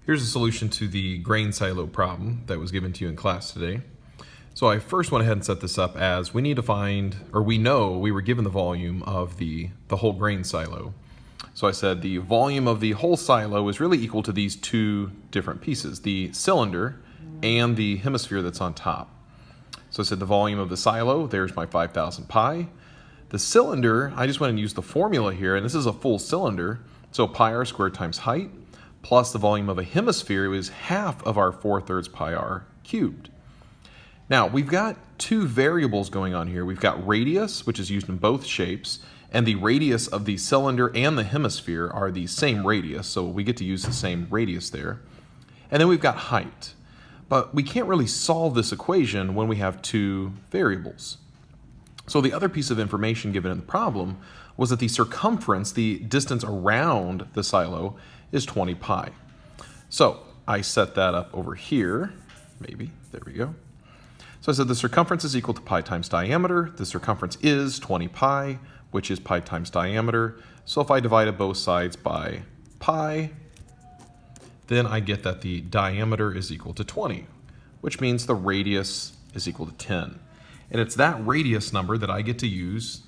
Here's a solution to the grain silo problem that was given to you in class today. So I first went ahead and set this up as we need to find, or we know we were given the volume of the whole grain silo. So I said the volume of the whole silo is really equal to these two different pieces, the cylinder and the hemisphere that's on top. So I said the volume of the silo, there's my 5,000 pi. The cylinder, I just went and used the formula here, and this is a full cylinder, so pi r squared times height, plus the volume of a hemisphere is half of our 4/3 pi r cubed. Now, we've got two variables going on here. We've got radius, which is used in both shapes, and the radius of the cylinder and the hemisphere are the same radius, so we get to use the same radius there. And then we've got height. But we can't really solve this equation when we have two variables. So the other piece of information given in the problem was that the circumference, the distance around the silo, is 20 pi. So I set that up over here, maybe, there we go. So I said the circumference is equal to pi times diameter. The circumference is 20 pi, which is pi times diameter. So if I divided both sides by pi, then I get that the diameter is equal to 20, which means the radius is equal to 10. And it's that radius number that I get to use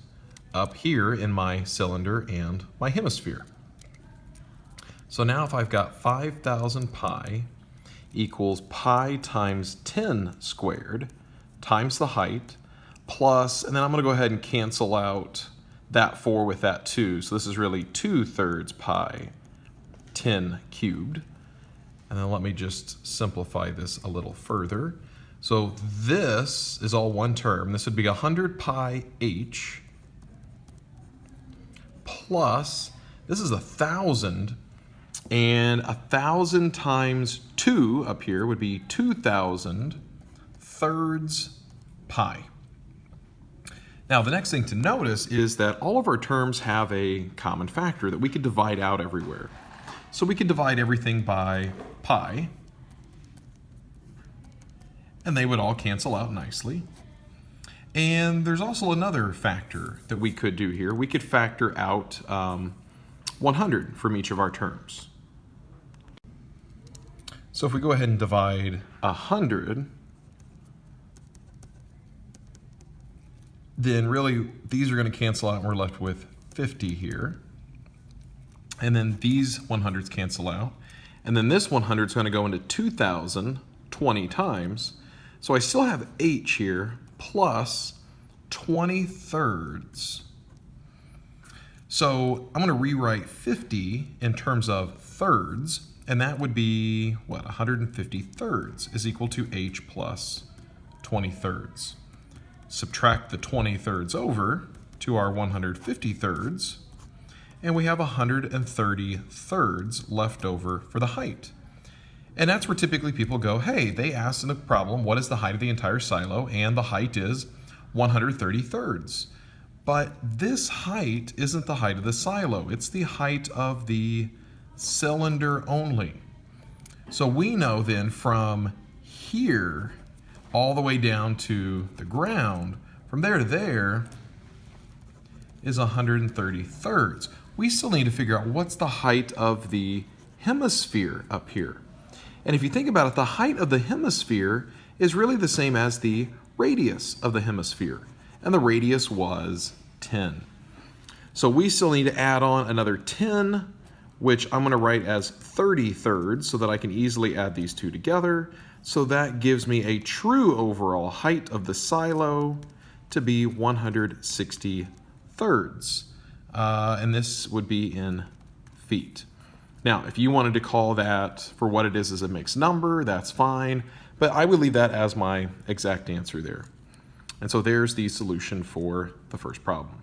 up here in my cylinder and my hemisphere. So now if I've got 5,000 pi equals pi times 10 squared times the height plus, and then I'm going to go ahead and cancel out that 4 with that 2. So this is really 2/3 pi 10 cubed. And then let me just simplify this a little further. So this is all one term. This would be 100 pi h plus, this is 1,000, and 1,000 times 2 up here would be 2,000 thirds pi. Now the next thing to notice is that all of our terms have a common factor that we could divide out everywhere. So we could divide everything by pi, and they would all cancel out nicely. And there's also another factor that we could do here. We could factor out 100 from each of our terms. So if we go ahead and divide 100, then really these are going to cancel out and we're left with 50 here. And then these 100s cancel out. And then this 100 is going to go into 2,000 20 times. So I still have h here plus 20 thirds. So I'm going to rewrite 50 in terms of thirds, and that would be, what, 150 thirds is equal to h plus 20 thirds. Subtract the 20 thirds over to our 150 thirds, and we have 130 thirds left over for the height. And that's where typically people go, hey, they asked in the problem, what is the height of the entire silo? And the height is 130 thirds. But this height isn't the height of the silo. It's the height of the cylinder only. So we know then from here all the way down to the ground, from there to there is 130 thirds. We still need to figure out what's the height of the hemisphere up here. And if you think about it, the height of the hemisphere is really the same as the radius of the hemisphere. And the radius was 10. So we still need to add on another 10, which I'm going to write as 30 thirds so that I can easily add these two together. So that gives me a true overall height of the silo to be 160 thirds. And this would be in feet. Now, if you wanted to call that for what it is as a mixed number, that's fine, but I would leave that as my exact answer there. And so there's the solution for the first problem.